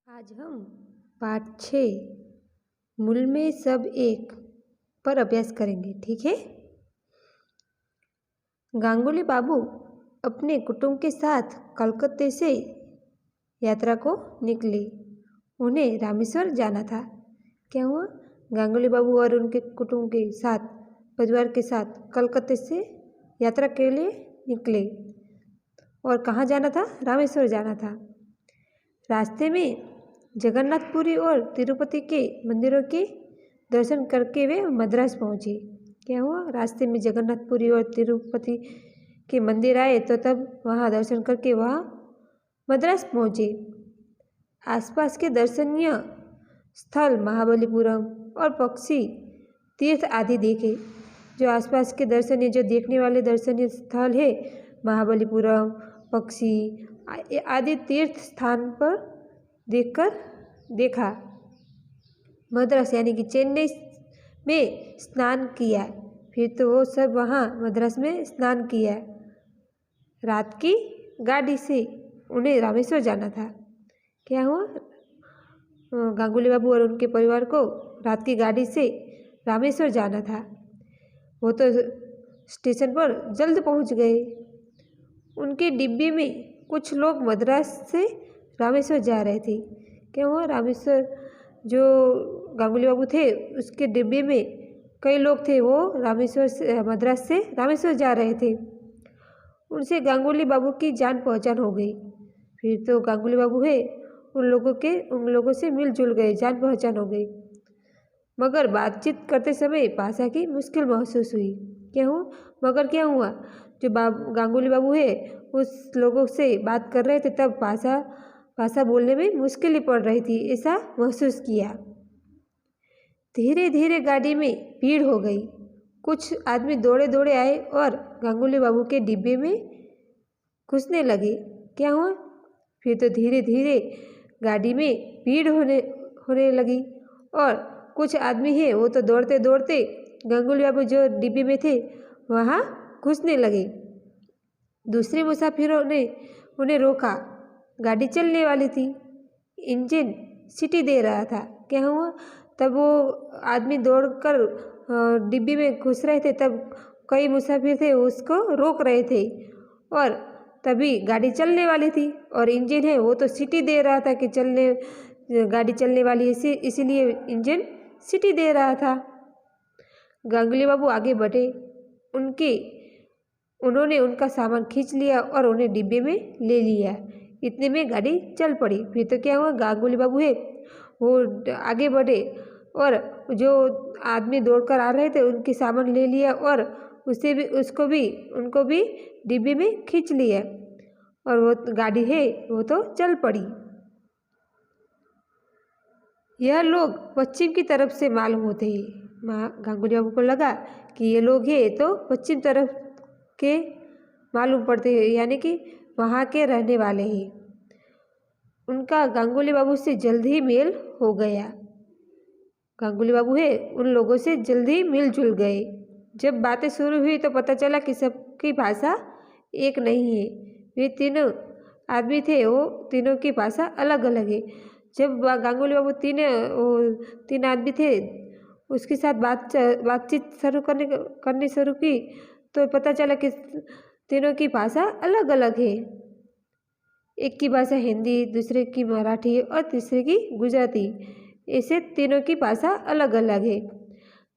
आज हम पाठ 6 मूल में सब एक पर अभ्यास करेंगे। ठीक है। गांगुली बाबू अपने कुटुंब के साथ कलकत्ते से यात्रा को निकले। उन्हें रामेश्वर जाना था। क्या हुआ? गांगुली बाबू और उनके कुटुंब के साथ परिवार के साथ कलकत्ते से यात्रा के लिए निकले। और कहाँ जाना था? रामेश्वर जाना था। रास्ते में जगन्नाथपुरी और तिरुपति के मंदिरों के दर्शन करके वे मद्रास पहुँचे। क्या हुआ? रास्ते में जगन्नाथपुरी और तिरुपति के मंदिर आए तो तब वहाँ दर्शन करके वहाँ मद्रास पहुँचे। आसपास के दर्शनीय स्थल महाबलीपुरम और पक्षी तीर्थ आदि देखे। जो आसपास के दर्शनीय जो देखने वाले दर्शनीय स्थल है महाबलीपुरम, पक्षी आदि तीर्थ स्थान पर देखा। मद्रास यानी कि चेन्नई में स्नान किया। फिर तो वो सब वहाँ मद्रास में स्नान किया। रात की गाड़ी से उन्हें रामेश्वर जाना था। क्या हुआ? गांगुली बाबू और उनके परिवार को रात की गाड़ी से रामेश्वर जाना था। वो तो स्टेशन पर जल्द पहुँच गए। उनके डिब्बे में कुछ लोग मद्रास से रामेश्वर जा रहे थे। क्या हुआ? रामेश्वर जो गांगुली बाबू थे उसके डिब्बे में कई लोग थे। वो मद्रास से रामेश्वर जा रहे थे। उनसे गांगुली बाबू की जान पहचान हो गई। फिर तो गांगुली बाबू है उन लोगों से मिलजुल गए, जान पहचान हो गई। मगर बातचीत करते समय भाषा की मुश्किल महसूस हुई। क्या हुआ? मगर क्या हुआ? जो गांगुली बाबू है उस लोगों से बात कर रहे थे तब भाषा बोलने में मुश्किल ही पड़ रही थी, ऐसा महसूस किया। धीरे धीरे गाड़ी में भीड़ हो गई। कुछ आदमी दौड़े दौड़े आए और गांगुली बाबू के डिब्बे में घुसने लगे। क्या हुआ? फिर तो धीरे धीरे गाड़ी में भीड़ होने लगी और कुछ आदमी है वो तो दौड़ते दौड़ते गांगुली बाबू जो डिब्बे में थे वहाँ घुसने लगे। दूसरे मुसाफिरों ने उन्हें रोका। गाड़ी चलने वाली थी। इंजन सीटी दे रहा था। क्या हुआ? तब वो आदमी दौड़कर डिब्बे में घुस रहे थे तब कई मुसाफिर थे उसको रोक रहे थे और तभी गाड़ी चलने वाली थी और इंजन है वो तो सीटी दे रहा था कि गाड़ी चलने वाली है, इसीलिए इंजन सीटी दे रहा था। गांगुली बाबू आगे बढ़े। उन्होंने उनका सामान खींच लिया और उन्हें डिब्बे में ले लिया। इतने में गाड़ी चल पड़ी। फिर तो क्या हुआ? गांगुली बाबू है वो आगे बढ़े और जो आदमी दौड़कर आ रहे थे उनके सामान ले लिया और उनको भी डिब्बे में खींच लिया और वो गाड़ी है वो तो चल पड़ी। यह लोग पश्चिम की तरफ से मालूम होते हैं। गांगुली बाबू को लगा कि ये लोग हैं तो पश्चिम तरफ के मालूम पड़ते हैं, यानी कि वहाँ के रहने वाले हैं। उनका गांगुली बाबू से जल्द ही मेल हो गया। गांगुली बाबू है उन लोगों से जल्दी मिलजुल गए। जब बातें शुरू हुई तो पता चला कि सबकी भाषा एक नहीं है। वे तीनों आदमी थे वो तीनों की भाषा अलग अलग है। जब गांगुली बाबू तीन आदमी थे उसके साथ बातचीत करनी शुरू की तो पता चला कि तीनों की भाषा अलग अलग है। एक की भाषा हिंदी, दूसरे की मराठी और तीसरे की गुजराती। ऐसे तीनों की भाषा अलग अलग है।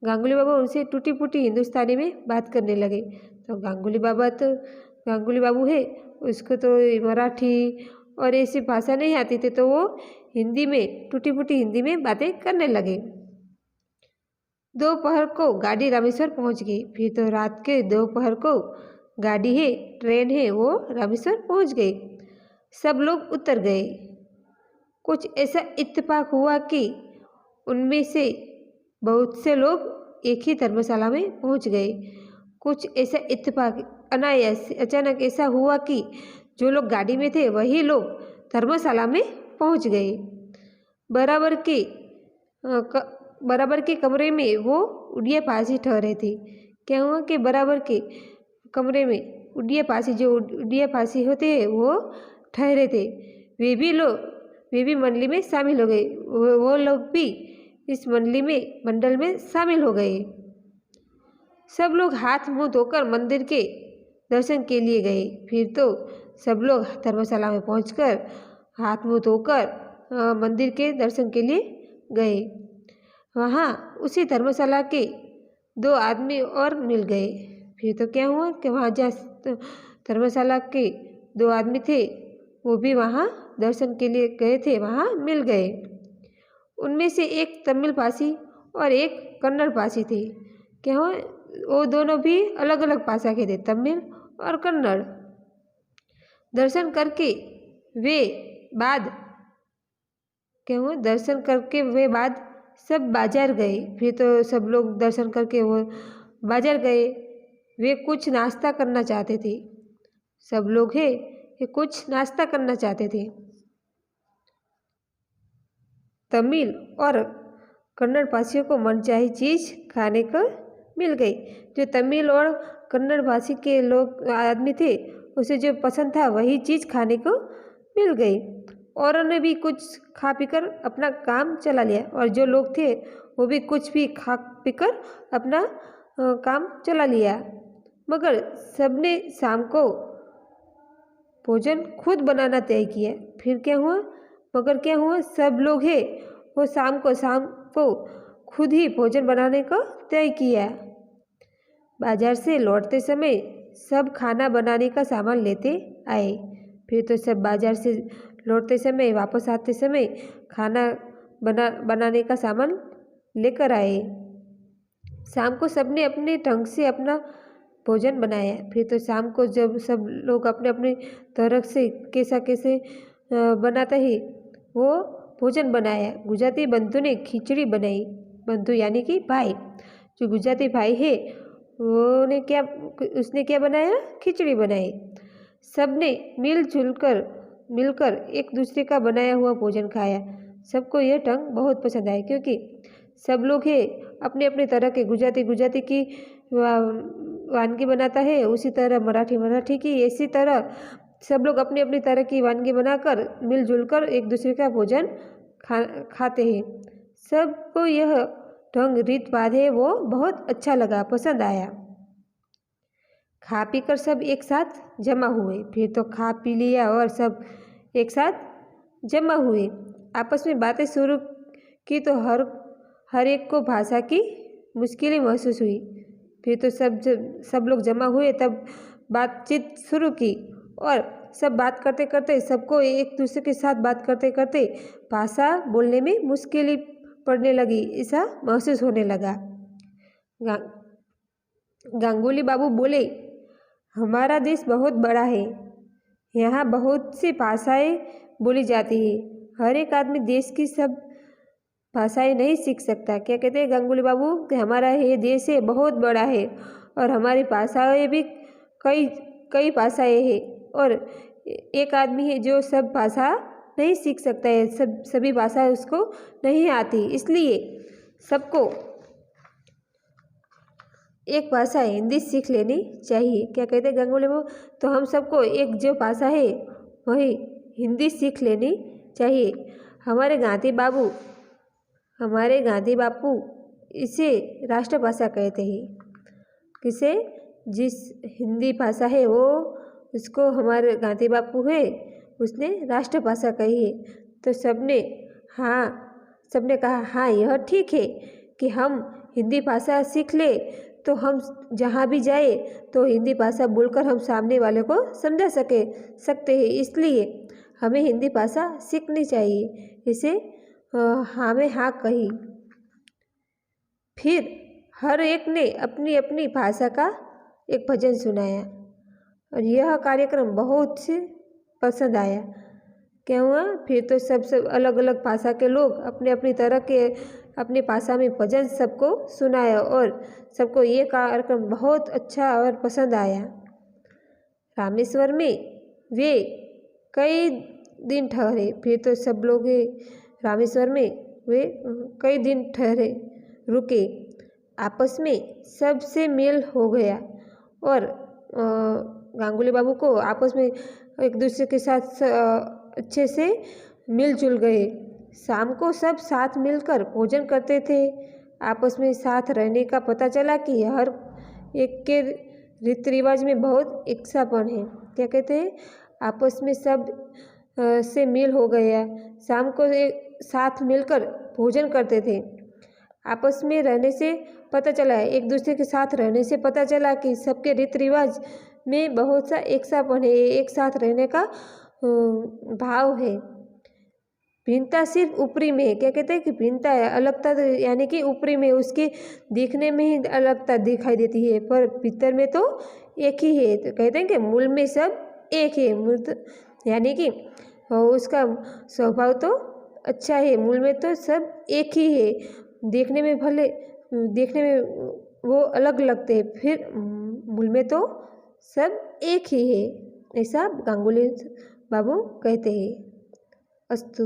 गांगुली बाबा उनसे टूटी फूटी हिंदुस्तानी में बात करने लगे। तो गांगुली बाबू है उसको तो मराठी और ऐसी भाषा नहीं आती थी तो वो हिंदी में टूटी फूटी हिंदी में बातें करने लगे। दोपहर को गाड़ी रामेश्वर पहुंच गई। फिर तो रात के दोपहर को गाड़ी है ट्रेन है वो रामेश्वर पहुंच गई। सब लोग उतर गए। कुछ ऐसा इत्तेफाक हुआ कि उनमें से बहुत से लोग एक ही धर्मशाला में पहुंच गए। कुछ ऐसा इत्तेफाक अचानक ऐसा हुआ कि जो लोग गाड़ी में थे वही लोग धर्मशाला में पहुंच गए। बराबर के कमरे में वो उड़िया पासी ठहरे थे। क्या हुआ कि बराबर के कमरे में उड़िया पासी होते हैं वो ठहरे थे। वे भी लोग वे भी मंडली में शामिल हो गए। वो लोग भी इस मंडल में शामिल हो गए। सब लोग हाथ मुंह धोकर मंदिर के दर्शन के लिए गए। फिर तो सब लोग धर्मशाला में पहुंचकर हाथ मुंह धोकर मंदिर के दर्शन के लिए गए। वहाँ उसी धर्मशाला के 2 आदमी और मिल गए। फिर तो क्या हुआ कि वहाँ जहाँ धर्मशाला के 2 आदमी थे वो भी वहाँ दर्शन के लिए गए थे, वहाँ मिल गए। उनमें से एक तमिल भाषी और एक कन्नड़ भाषी थे। क्या हुआ, वो दोनों भी अलग अलग भाषा के थे, तमिल और कन्नड़। दर्शन करके वे बाद सब बाजार गए। फिर तो सब लोग दर्शन करके वो बाजार गए। वे कुछ नाश्ता करना चाहते थे। सब लोग कुछ नाश्ता करना चाहते थे। तमिल और कन्नड़ भाषियों को मनचाही चीज़ खाने को मिल गई। जो तमिल और कन्नड़ भाषी के लोग आदमी थे उसे जो पसंद था वही चीज़ खाने को मिल गई। औरों ने भी कुछ खा पीकर अपना काम चला लिया और जो लोग थे वो भी कुछ भी खा पीकर अपना काम चला लिया। मगर सबने शाम को भोजन खुद बनाना तय किया। फिर क्या हुआ, सब लोग वो शाम को खुद ही भोजन बनाने को तय किया। बाजार से लौटते समय सब खाना बनाने का सामान लेते आए। फिर तो सब बाजार से लौटते समय, वापस आते समय खाना बनाने का सामान लेकर आए। शाम को सबने अपने ढंग से अपना भोजन बनाया। फिर तो शाम को जब सब लोग अपने अपने तरह से कैसे बनाते ही वो भोजन बनाया। गुजराती बंधु ने खिचड़ी बनाई। बंधु यानी कि भाई, जो गुजराती भाई है उसने क्या बनाया, खिचड़ी बनाई। सबने मिलकर एक दूसरे का बनाया हुआ भोजन खाया। सबको यह ढंग बहुत पसंद आया क्योंकि सब लोग अपने अपने तरह के गुजराती की वानगी बनाता है, उसी तरह मराठी की, इसी तरह सब लोग अपनी अपनी तरह की वानगी बनाकर मिलजुल कर एक दूसरे का भोजन खाते हैं। सबको यह ढंग रीतवाद है वो बहुत अच्छा लगा, पसंद आया। खा पी कर सब एक साथ जमा हुए। फिर तो खा पी लिया और सब एक साथ जमा हुए। आपस में बातें शुरू की तो हर एक को भाषा की मुश्किलें महसूस हुई। फिर तो सब लोग जमा हुए, तब बातचीत शुरू की और सब बात करते करते सबको एक दूसरे के साथ बात करते करते भाषा बोलने में मुश्किलें पड़ने लगी, ऐसा महसूस होने लगा। गांगुली बाबू बोले, हमारा देश बहुत बड़ा है, यहाँ बहुत सी भाषाएं बोली जाती है। हर एक आदमी देश की सब भाषाएं नहीं सीख सकता। क्या कहते हैं गांगुली बाबू कि हमारा ये देश है बहुत बड़ा है और हमारी भाषाएं भी कई भाषाएं हैं और एक आदमी है जो सब भाषा नहीं सीख सकता है, सभी भाषा उसको नहीं आती। इसलिए सबको एक भाषा हिंदी सीख लेनी चाहिए। क्या कहते हैं गांगुली बाबू, तो हम सबको एक जो भाषा है वही हिंदी सीख लेनी चाहिए। हमारे गांधी बापू इसे राष्ट्रभाषा कहते हैं। किसे, जिस हिंदी भाषा है वो उसको हमारे गांधी बापू है उसने राष्ट्रभाषा कही है। तो सबने कहा हाँ यह ठीक है कि हम हिंदी भाषा सीख ले, तो हम जहाँ भी जाए तो हिंदी भाषा बोलकर हम सामने वाले को समझा सकते हैं। इसलिए हमें हिंदी भाषा सीखनी चाहिए। इसे हमें हाँ कही। फिर हर एक ने अपनी अपनी भाषा का एक भजन सुनाया और यह कार्यक्रम बहुत से पसंद आया। क्या हुआ, फिर तो सब अलग अलग भाषा के लोग अपने अपनी तरह के अपनी भाषा में भजन सबको सुनाया और सबको ये कार्यक्रम बहुत अच्छा और पसंद आया। रामेश्वर में वे कई दिन ठहरे। फिर तो सब लोग रामेश्वर में वे कई दिन रुके। आपस में सबसे मेल हो गया और गांगुली बाबू को आपस में एक दूसरे के साथ अच्छे से मिलजुल गए। शाम को सब साथ मिलकर भोजन करते थे। आपस में साथ रहने का पता चला कि हर एक के रीति रिवाज में बहुत एकसापन है। क्या कहते हैं? आपस में सब से मिल हो गया। शाम को साथ मिलकर भोजन करते थे। आपस में रहने से पता चला है, एक दूसरे के साथ रहने से पता चला कि सबके रीति रिवाज में बहुत सा एकसापन है, एक साथ रहने का भाव है। भिन्नता सिर्फ ऊपरी में है। क्या कहते हैं कि भिन्नता है, अलगता यानी कि ऊपरी में, उसके दिखने में ही अलगता दिखाई देती है, पर भीतर में तो एक ही है। तो कहते हैं कि मूल में सब एक है। मूल यानी कि उसका स्वभाव तो अच्छा है, मूल में तो सब एक ही है। देखने में भले देखने में वो अलग लगते हैं, फिर मूल में तो सब एक ही है, ऐसा गांगुली बाबू कहते हैं। अस्तु।